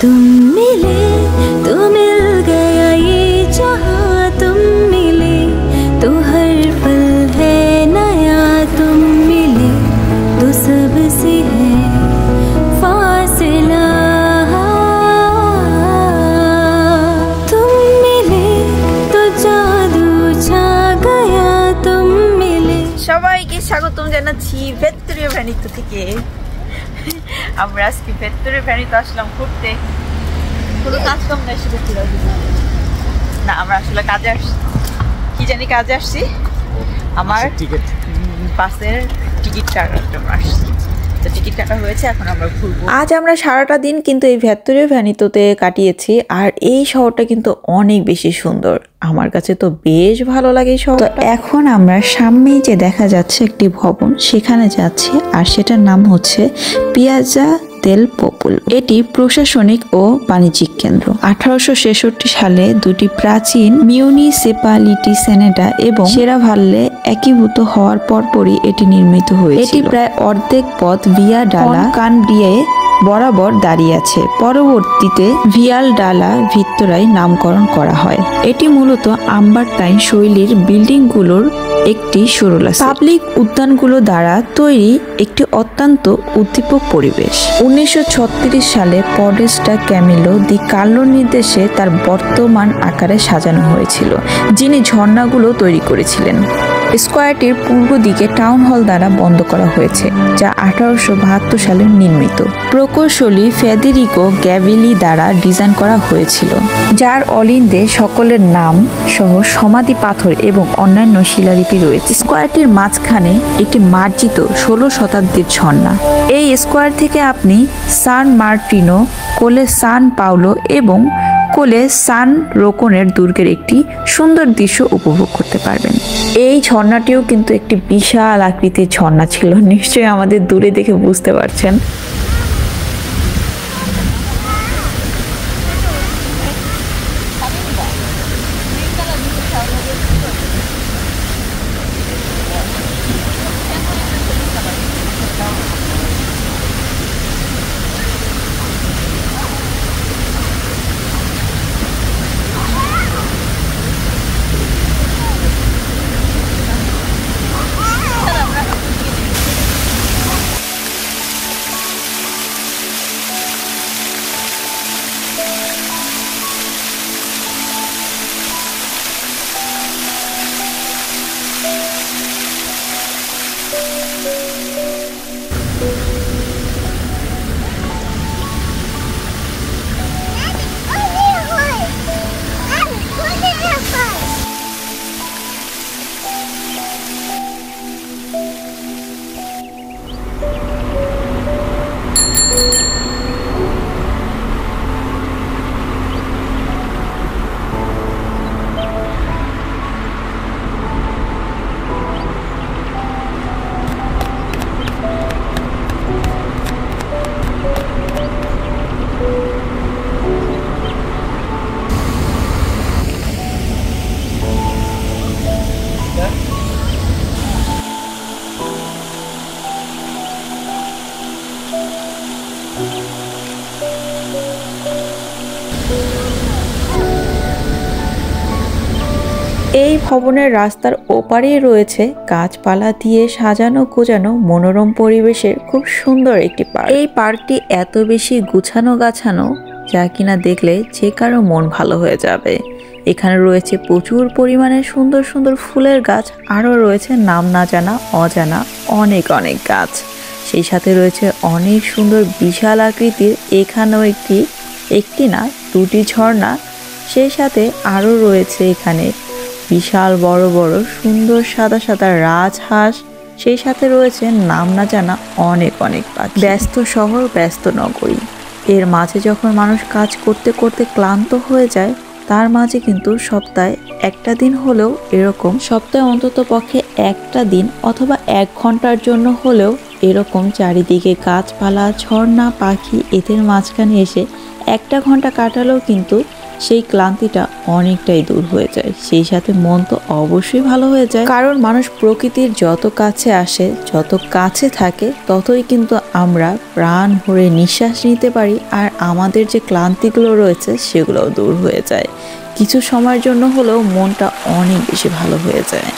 तुम मिले तो मिल गया ये जहां, तुम मिले तो हर पल है नया, तुम मिले तो सबसे है फासला, तुम मिले तो जादू छा गया, तुम मिले। সবাইকে স্বাগতম জানাচ্ছি ভেত্তুরিয়া ভ্যানিতো থেকে। আমরা আজকে ভেত্তুরিয়া ভ্যানিতো আসলাম ঘুরতে। কোনো কাজ কম নাই, শুধু ঘোরা না। আমরা আসলে কাজে আসছি, কি জানি কাজে আসছি। আমার বাসের টিকিট কাটার জন্য আসছি, তো টিকিট কাটা হয়েছে, এখন আমরা ঘুরবো। আজ আমরা সারাটা দিন কিন্তু এই ভেত্তুরিয়া ভ্যানিতোতে কাটিয়েছি। আর এই শহরটা কিন্তু অনেক বেশি সুন্দর, আমার কাছে তো বেশ ভালো লাগে এই শহরটা। তো এখন আমরা সামনেই যে দেখা যাচ্ছে একটি ভবন, সেখানে যাচ্ছি। আর সেটার নাম হচ্ছে পিয়াজা দেল পপুলো। এটি প্রশাসনিক ও বাণিজ্যিক কেন্দ্র। 1866 সালে দুটি প্রাচীন মিউনিসিপালিটি সেনেটা এবং সেরাভাল্লে একীভূত হওয়ার পরপরই এটি নির্মিত হয়েছিল। এটি প্রায় অর্ধেক পথ ভিয়া ডালা কানব্রিয়ে বরাবর দাঁড়িয়ে আছে। পরবর্তীতে ভিয়াল ডালা ভিত্তরায় নামকরণ করা হয়। এটি মূলত আম্বারটাইন শৈলীর বিল্ডিংগুলোর একটি সরলাসি। পাবলিক উদ্যানগুলো দ্বারা তৈরি একটি অত্যন্ত উদ্দীপক পরিবেশ। 1936 সালে পডেস্টা ক্যামিলো দি কার্লোর নির্দেশে তার বর্তমান আকারে সাজানো হয়েছিল, যিনি ঝর্ণাগুলো তৈরি করেছিলেন। স্কয়ারটির পূর্ব দিকে টাউন হল দ্বারা বন্ধ করা হয়েছে, যা 1872 সালে নির্মিত। প্রকৌশলী ফেদেরিকো গ্যাভিলি দ্বারা ডিজাইন করা হয়েছিল, যার অলিন্দে সকলের নাম সহ সমাধি পাথর এবং অন্যান্য শিলালিপি রয়েছে। স্কয়ারটির মাঝখানে একটি মার্জিত 16 শতাব্দীর ঝর্ণা। এই স্কয়ার থেকে আপনি সান মার্টিনো, কোলে সান পাউলো এবং কোলে সান রোকনের দুর্গের একটি সুন্দর দৃশ্য উপভোগ করতে পারবেন। এই ঝর্ণাটিও কিন্তু একটি বিশাল আকৃতির ঝর্ণা ছিল, নিশ্চয়ই আমাদের দূরে দেখে বুঝতে পারছেন। এই ভবনের রাস্তার ওপারেই রয়েছে গাছপালা দিয়ে সাজানো গোছানো মনোরম পরিবেশের খুব সুন্দর একটি পার্ক। এই পার্কটি এত বেশি গুছানো গাছানো, যা কিনা দেখলে যে কারো মন ভালো হয়ে যাবে। এখানে রয়েছে প্রচুর পরিমাণে সুন্দর সুন্দর ফুলের গাছ, আরও রয়েছে নাম না জানা অজানা অনেক অনেক গাছ। সেই সাথে রয়েছে অনেক সুন্দর বিশাল আকৃতির, এখানেও একটি না দুটি ঝর্ণা। সেই সাথে আরও রয়েছে এখানে বিশাল বড় বড় সুন্দর সাদা সাদা রাজহাঁস। সেই সাথে রয়েছে নাম না জানা অনেক অনেক পাখি। ব্যস্ত শহর, ব্যস্ত নগরী, এর মাঝে যখন মানুষ কাজ করতে করতে ক্লান্ত হয়ে যায়, তার মাঝে কিন্তু সপ্তাহে একটা দিন হলেও এরকম, সপ্তাহে অন্তত পক্ষে একটা দিন অথবা 1 ঘন্টার জন্য হলেও এরকম চারিদিকে গাছপালা, ঝর্ণা, পাখি, এদের মাঝখানে এসে 1 ঘন্টা কাটালেও কিন্তু সেই ক্লান্তিটা অনেকটাই দূর হয়ে যায়। সেই সাথে মন তো অবশ্যই ভালো হয়ে যায়, কারণ মানুষ প্রকৃতির যত কাছে আসে, যত কাছে থাকে, ততই কিন্তু আমরা প্রাণ ভরে নিঃশ্বাস নিতে পারি, আর আমাদের যে ক্লান্তিগুলো রয়েছে সেগুলোও দূর হয়ে যায়। কিছু সময়ের জন্য হলেও মনটা অনেক বেশি ভালো হয়ে যায়।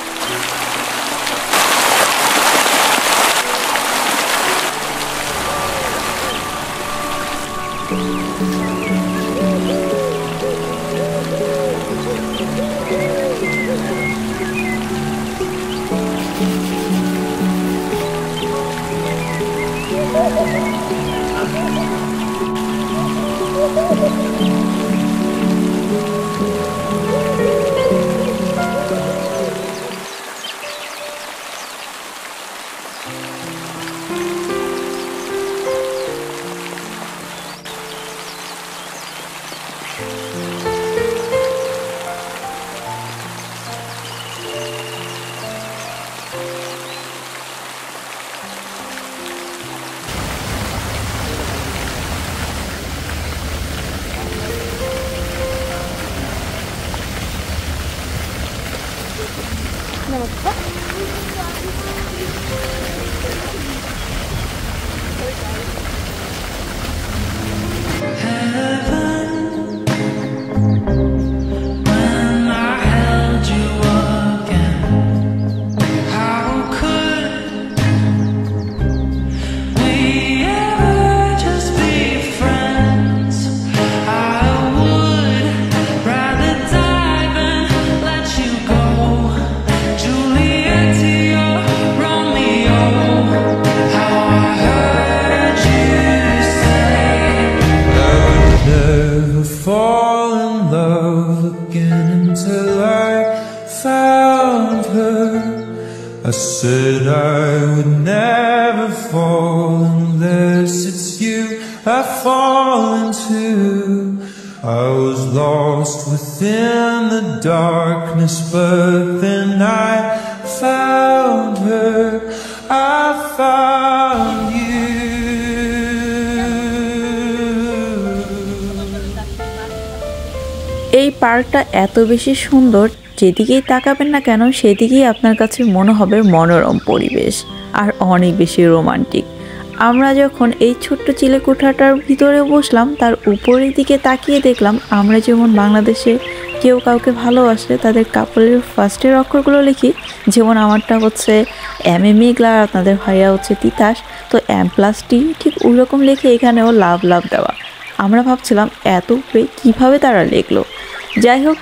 I said I would never fall unless it's you I fall into. I was lost within the darkness, but then I found her, I found you. এই পার্কটা এত বেশি সুন্দর, যেদিকেই তাকাবেন না কেন সেদিকেই আপনার কাছে মনে হবে মনোরম পরিবেশ আর অনেক বেশি রোমান্টিক। আমরা যখন এই ছোট্ট চিলেকোঠাটার ভিতরে বসলাম, তার উপরের দিকে তাকিয়ে দেখলাম আমরা যেমন বাংলাদেশে কেউ কাউকে ভালোবাসলে তাদের কাপড়ের ফার্স্টের অক্ষরগুলো লিখি, যেমন আমারটা হচ্ছে এম এ মেঘলা আর আপনাদের ভাইয়া হচ্ছে তিতাস, তো M+T ঠিক ওই রকম লিখে এখানেও লাভ লাভ দেওয়া। আমরা ভাবছিলাম এত উপরে কীভাবে তারা লিখলো। যাই হোক,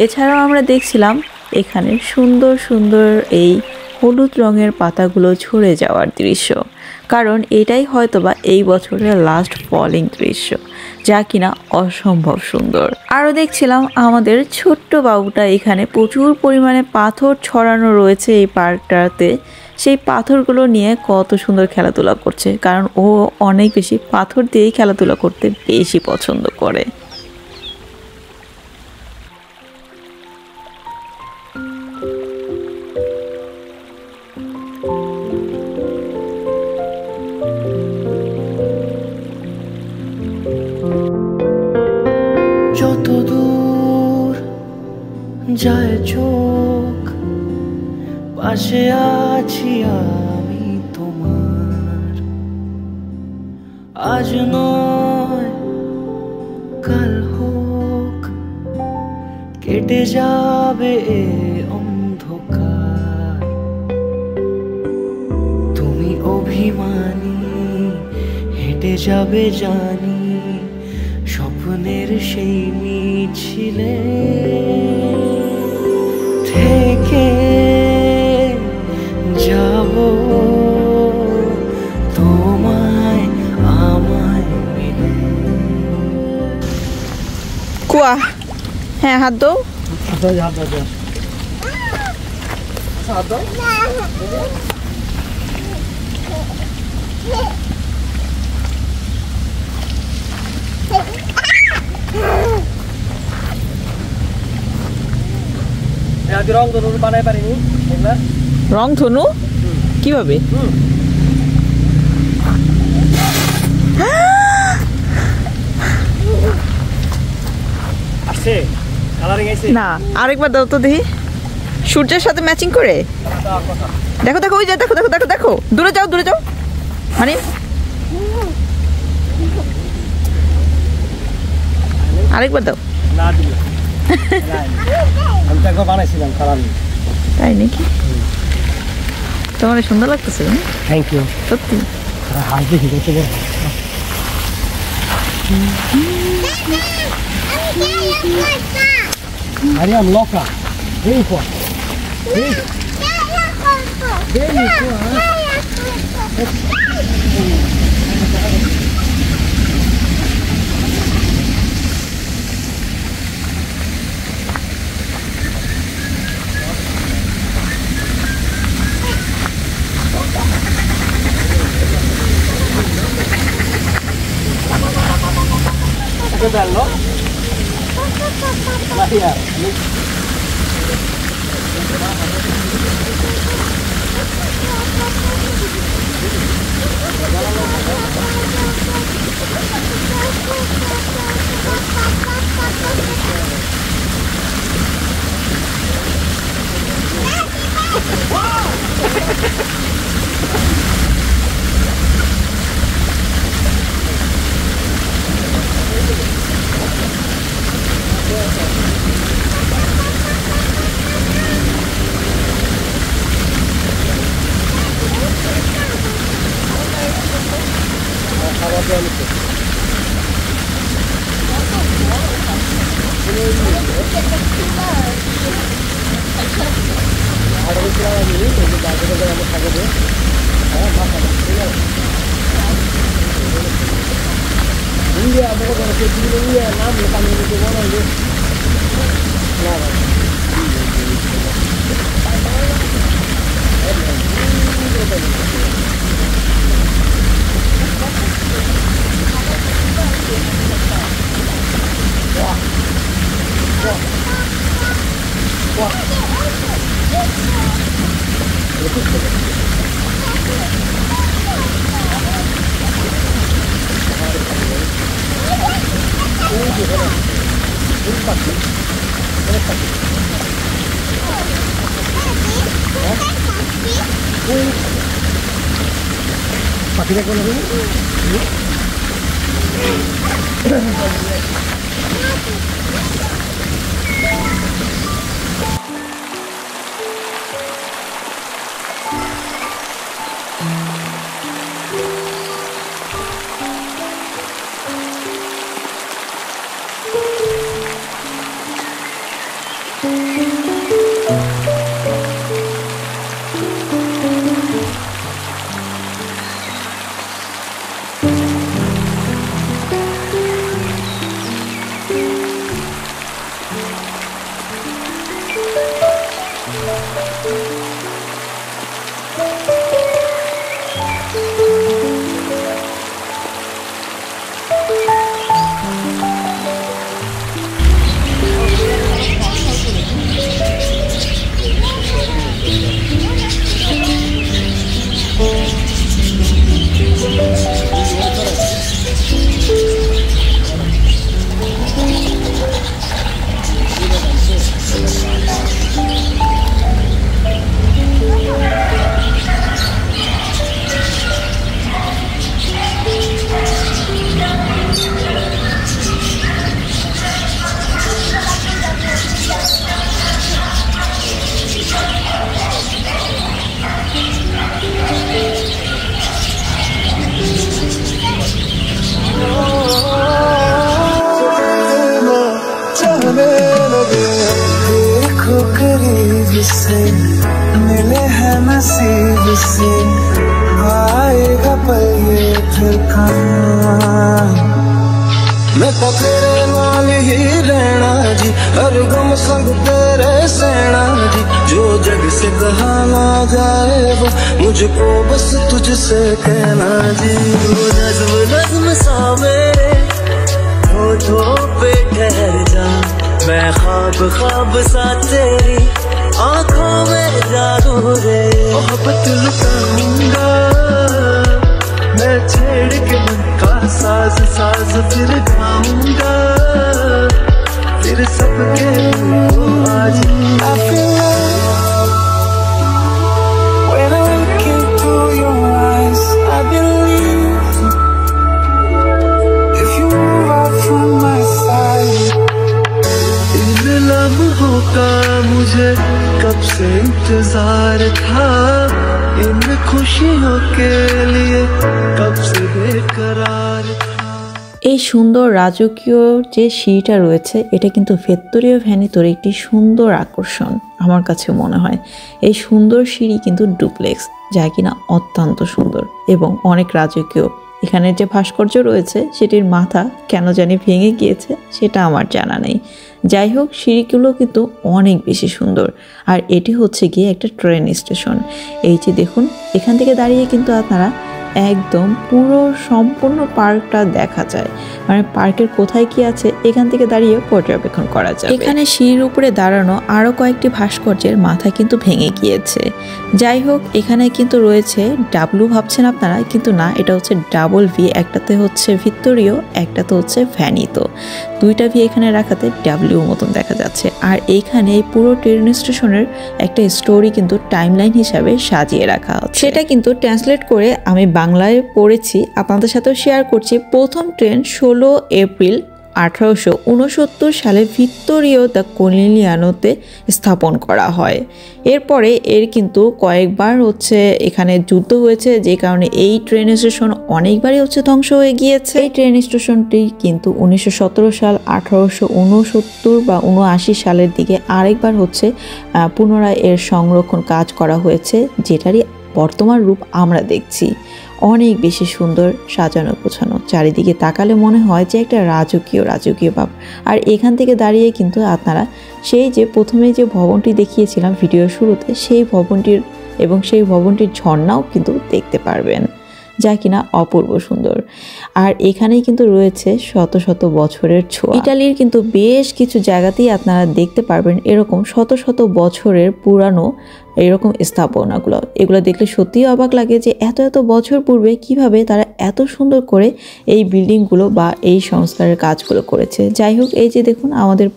এছাড়াও আমরা দেখছিলাম এখানে সুন্দর সুন্দর এই হলুদ রঙের পাতাগুলো ঝরে যাওয়ার দৃশ্য, কারণ এটাই হয়তোবা এই বছরের লাস্ট ফলিং দৃশ্য, যা কিনা অসম্ভব সুন্দর। আরও দেখছিলাম আমাদের ছোট্ট বাবুটা, এখানে প্রচুর পরিমাণে পাথর ছড়ানো রয়েছে এই পার্কটাতে, সেই পাথরগুলো নিয়ে কত সুন্দর খেলাধুলা করছে, কারণ ও অনেক বেশি পাথর দিয়েই খেলাধুলা করতে বেশি পছন্দ করে। যত দূর যায় চোখ, পাশে আছি আমি তোমার। আজ নয় কাল হোক, কেটে যাবে এ অন্ধকার। তুমি অভিমানী, হেঁটে যাবে জানি স্বপ্নের সেই মিছিলে থেকে যাব তোমায় আমায় মিলে। কুয়া, হ্যাঁ হাত দাও। রংধনু বানাই পারিনি। রংধনু কিভাবে? আসছে কালারিং আইছে না আরেকবার দাও তো দেখি সূর্যের সাথে ম্যাচিং করে দেখো দেখো ওই যে দেখো দেখো দেখো দেখো দূরে যাও মানে আরেকবার দাও না দিলে আমি তো একবার বানাইছিলাম কালারিং তাই নাকি তোমার সুন্দর লাগতেছে থ্যাংক ইউ সত্যি হাত দেখি দেখতে বল Mariam loca. Vem, pô. Vem. Vem, pô. Che bello. Maria. Pakai kono ini. मिले हैं नसीब से आएगा पल ये फिर मैं तो तेरे नाल ही रहना जी हर गम संग तेरे सहना जी जो जग से कहा ना जाए वो मुझको बस तुझसे कहना जी नज़्म नज़्म सा मेरे होठों पे ठहर जा मैं ख्वाब ख्वाब सा तेरी आँखों में जादू रे मोहब्बत लुटाऊंगा मैं छेड़ के मन का साज साज फिर गाऊंगा फिर फिर सबके को आज I feel love when I look into your eyes. I believe if you move out from my side. इन लम्हों का मुझे कब से इंतजार था, इन खुशियों के लिए कब से बेकरार था। এই সুন্দর রাজকীয় যে সিঁড়িটা রয়েছে এটা কিন্তু ভেত্তরীয় ভ্যানিতোর একটি সুন্দর আকর্ষণ আমার কাছে মনে হয়। এই সুন্দর সিঁড়ি কিন্তু ডুপ্লেক্স, যা কিনা অত্যন্ত সুন্দর এবং অনেক রাজকীয়। এখানের যে ভাস্কর্য রয়েছে সেটির মাথা কেন জানি ভেঙে গিয়েছে সেটা আমার জানা নেই। যাই হোক, সিঁড়িগুলো কিন্তু অনেক বেশি সুন্দর। আর এটি হচ্ছে গিয়ে একটা ট্রেন স্টেশন। এই যে দেখুন, এখান থেকে দাঁড়িয়ে কিন্তু আপনারা একদম পুরো সম্পূর্ণ পার্কটা দেখা যায়। মানে পার্কের কোথায় কি আছে এখান থেকে দাঁড়িয়ে পর্যবেক্ষণ করা যায়। এখানে সিঁড়ির উপরে দাঁড়ানো আরও কয়েকটি ভাস্কর্যের মাথা কিন্তু ভেঙে গিয়েছে। যাই হোক, এখানে কিন্তু রয়েছে ডাব্লু ভাবছেন আপনারা, কিন্তু না, এটা হচ্ছে ডাবল ভি। একটাতে হচ্ছে ভিক্টোরিও, একটাতে হচ্ছে ভ্যানিতো। দুইটা ভি এখানে রাখাতে ডাব্লিউ মতন দেখা যাচ্ছে। আর এইখানে এই পুরো ট্রেন স্টেশনের একটা স্টোরি কিন্তু টাইমলাইন হিসাবে সাজিয়ে রাখা হচ্ছে। সেটা কিন্তু ট্রান্সলেট করে আমি বাংলায় পড়েছি, আপনাদের সাথেও শেয়ার করছি। প্রথম ট্রেন 16 এপ্রিল 1869 সালে ভিক্টোরিও দ্য কোলিনিয়ানোতে স্থাপন করা হয়। এরপরে এর কিন্তু কয়েকবার হচ্ছে এখানে যুদ্ধ হয়েছে, যে কারণে এই ট্রেন স্টেশন অনেকবারই হচ্ছে ধ্বংস হয়ে গিয়েছে। এই ট্রেন স্টেশনটি কিন্তু 1917 সাল 1869 বা 79 সালের দিকে আরেকবার হচ্ছে পুনরায় এর সংরক্ষণ কাজ করা হয়েছে, যেটারই বর্তমান রূপ আমরা দেখছি। অনেক বেশি সুন্দর সাজানো গোছানো, চারিদিকে তাকালে মনে হয় যে একটা রাজকীয় ভাব। আর এখান থেকে দাঁড়িয়ে কিন্তু আপনারা সেই যে প্রথমে যে ভবনটি দেখিয়েছিলাম ভিডিওর শুরুতে, সেই ভবনটির ঝর্ণাও কিন্তু দেখতে পারবেন, যা কিনা অপূর্ব সুন্দর। আর এখানেই কিন্তু রয়েছে শত শত বছরের ছোঁয়া। ইটালির কিন্তু বেশ কিছু জায়গাতেই আপনারা দেখতে পারবেন এরকম শত শত বছরের পুরানো এরকম স্থাপনাগুলো। এগুলো দেখলে সত্যিই অবাক লাগে যে এত বছর পূর্বে কিভাবে তারা এত সুন্দর করে এই বিল্ডিংগুলো বা এই সংস্কারের কাজগুলো করেছে। যাই হোক, এই যে দেখুন আমাদের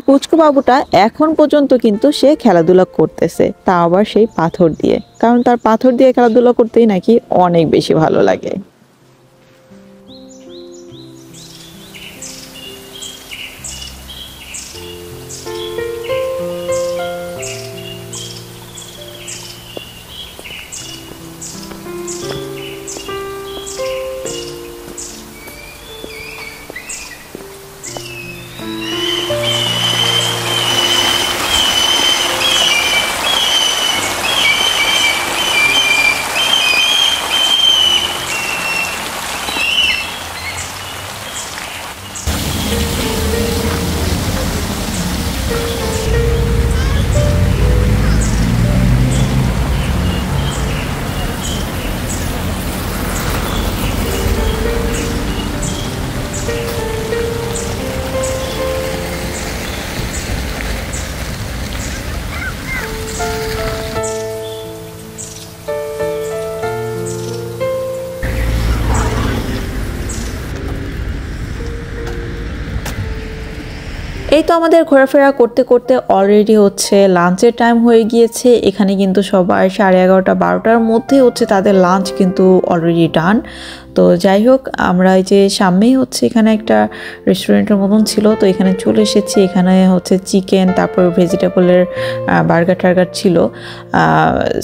পুচকু বাবুটা এখন পর্যন্ত কিন্তু সে খেলাধুলা করতেছে, তা আবার সেই পাথর দিয়ে, কারণ তার পাথর দিয়ে খেলাধুলা করতেই নাকি অনেক বেশি ভালো লাগে। এই তো আমাদের ঘোরাফেরা করতে করতে অলরেডি হচ্ছে লাঞ্চের টাইম হয়ে গিয়েছে। এখানে কিন্তু সবাই 11:30 12টার মধ্যে হচ্ছে তাদের লাঞ্চ কিন্তু অলরেডি ডান। তো যাই হোক, আমরা এই যে সামনেই হচ্ছে এখানে একটা রেস্টুরেন্টের মতন ছিল, তো এখানে চলে এসেছি। এখানে হচ্ছে চিকেন, তারপর ভেজিটেবলের বার্গার ছিল,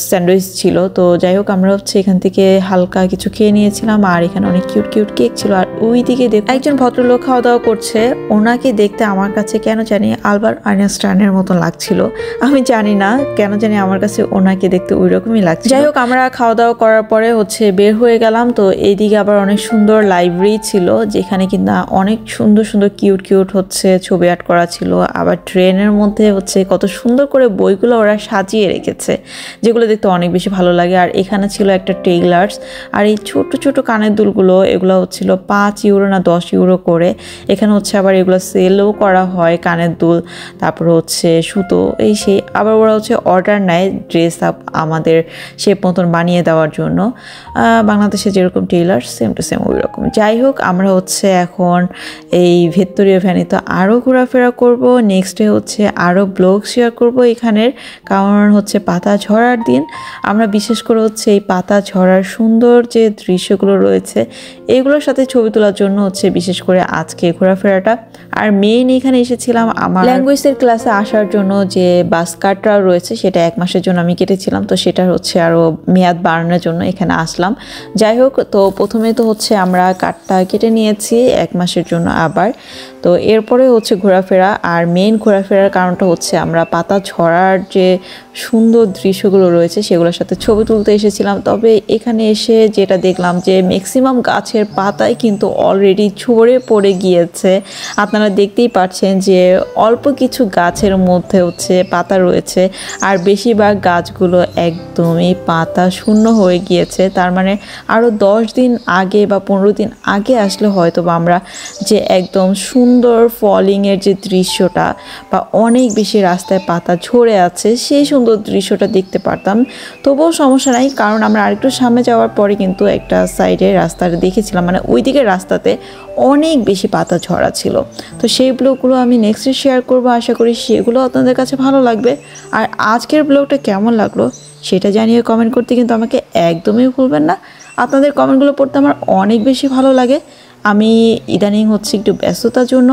স্যান্ডউইচ ছিল। তো যাই হোক, আমরা হচ্ছে এখান থেকে হালকা কিছু খেয়ে নিয়েছিলাম। আর এখানে অনেক কিউট কেক ছিল। আর ওই দিকে একজন ভদ্রলোক খাওয়া দাওয়া করছে। ওনাকে দেখতে আমার কাছে কেন জানি আলবার্ট আইনস্টাইনের মতন লাগছিল। আমি জানি না কেন জানি আমার কাছে ওনাকে দেখতে ওই রকমই লাগছে। যাই হোক, আমরা খাওয়া দাওয়া করার পরে হচ্ছে বের হয়ে গেলাম। তো এইদিকে আবার অনেক সুন্দর লাইব্রেরি ছিল, যেখানে কিন্তু অনেক সুন্দর কিউট হচ্ছে ছবি আর্ট করা ছিল। আবার ট্রেনের মধ্যে হচ্ছে কত সুন্দর করে বইগুলো ওরা সাজিয়ে রেখেছে, যেগুলো দেখতে অনেক বেশি ভালো লাগে। আর এখানে ছিল একটা টেইলার্স। আর এই ছোট কানের দুলগুলো, এগুলো হচ্ছিল 5 5 ইউরো না 10 ইউরো করে। এখানে হচ্ছে আবার এগুলো সেলও করা হয়, কানের দুল, তারপর হচ্ছে সুতো, এই সেই। আবার ওরা হচ্ছে অর্ডার নেয় ড্রেস আপ আমাদের শেপ মতন বানিয়ে দেওয়ার জন্য। বাংলাদেশে যেরকম টেইলার সেম টু সেম ওই রকম। যাই হোক, আমরা হচ্ছে এখন এই ভিক্টোরিয়া ভ্যানিতে আরও ঘোরাফেরা করব। নেক্সট ডে হচ্ছে আরও ব্লগ শেয়ার করব এখানের, কারণ হচ্ছে পাতা ঝরার দিন। আমরা বিশেষ করে হচ্ছে এই পাতা ঝরার সুন্দর যে দৃশ্যগুলো রয়েছে এগুলোর সাথে ছবি তোলার জন্য হচ্ছে বিশেষ করে আজকে ঘোরাফেরাটা। আর মেইন এখানে এসেছিলাম আমার ল্যাঙ্গুয়েজের ক্লাসে আসার জন্য। যে বাস কার্ডটা রয়েছে সেটা 1 মাসের জন্য আমি কেটেছিলাম, তো সেটা হচ্ছে আরও মেয়াদ বাড়ানোর জন্য এখানে আসলাম। যাই হোক, তো প্রথমে তো হচ্ছে আমরা কার্ডটা কেটে নিয়েছি 1 মাসের জন্য আবার। তো এরপরে হচ্ছে ঘোরাফেরা, আর মেইন ঘোরাফেরার কারণটা হচ্ছে আমরা পাতা ঝরার যে সুন্দর দৃশ্যগুলো রয়েছে সেগুলোর সাথে ছবি তুলতে এসেছিলাম। তবে এখানে এসে যেটা দেখলাম যে ম্যাক্সিমাম গাছের পাতাই কিন্তু অলরেডি ঝরে পড়ে গিয়েছে। আপনারা দেখতেই পাচ্ছেন যে অল্প কিছু গাছের মধ্যে হচ্ছে পাতা রয়েছে, আর বেশিরভাগ গাছগুলো একদমই পাতা শূন্য হয়ে গিয়েছে। তার মানে আরও 10 দিন আগে বা 15 দিন আগে আসলে হয়তো বা আমরা যে একদম সুন্দর ফলিংয়ের যে দৃশ্যটা বা অনেক বেশি রাস্তায় পাতা ঝরে আছে সেই সুন্দর দৃশ্যটা দেখতে পারতাম। তবুও সমস্যা নাই, কারণ আমরা আরেকটু সামনে যাওয়ার পরে কিন্তু একটা সাইডে রাস্তাটা দেখেছিলাম, মানে ওই দিকের রাস্তাতে অনেক বেশি পাতা ঝরা ছিল। তো সেই ব্লগগুলো আমি নেক্সটে শেয়ার করবো, আশা করি সেগুলো আপনাদের কাছে ভালো লাগবে। আর আজকের ব্লগটা কেমন লাগলো সেটা জানিয়ে কমেন্ট করতে কিন্তু আমাকে একদমই ভুলবেন না। আপনাদের কমেন্টগুলো পড়তে আমার অনেক বেশি ভালো লাগে। আমি ইদানিং হচ্ছে একটু ব্যস্ততার জন্য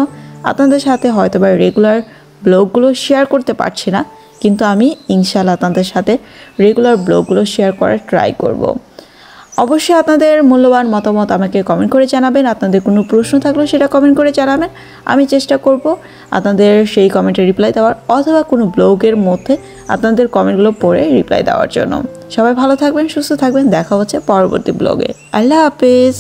আপনাদের সাথে হয়তো বা রেগুলার ব্লগগুলো শেয়ার করতে পারছি না, কিন্তু আমি ইনশাআল্লাহ আপনাদের সাথে রেগুলার ব্লগগুলো শেয়ার করার ট্রাই করব। অবশ্যই আপনাদের মূল্যবান মতামত আমাকে কমেন্ট করে জানাবেন। আপনাদের কোনো প্রশ্ন থাকলেও সেটা কমেন্ট করে জানাবেন, আমি চেষ্টা করব আপনাদের সেই কমেন্টে রিপ্লাই দেওয়ার, অথবা কোনো ব্লগের মধ্যে আপনাদের কমেন্টগুলো পড়ে রিপ্লাই দেওয়ার জন্য। সবাই ভালো থাকবেন, সুস্থ থাকবেন, দেখা হচ্ছে পরবর্তী ব্লগে। আল্লাহ হাফেজ।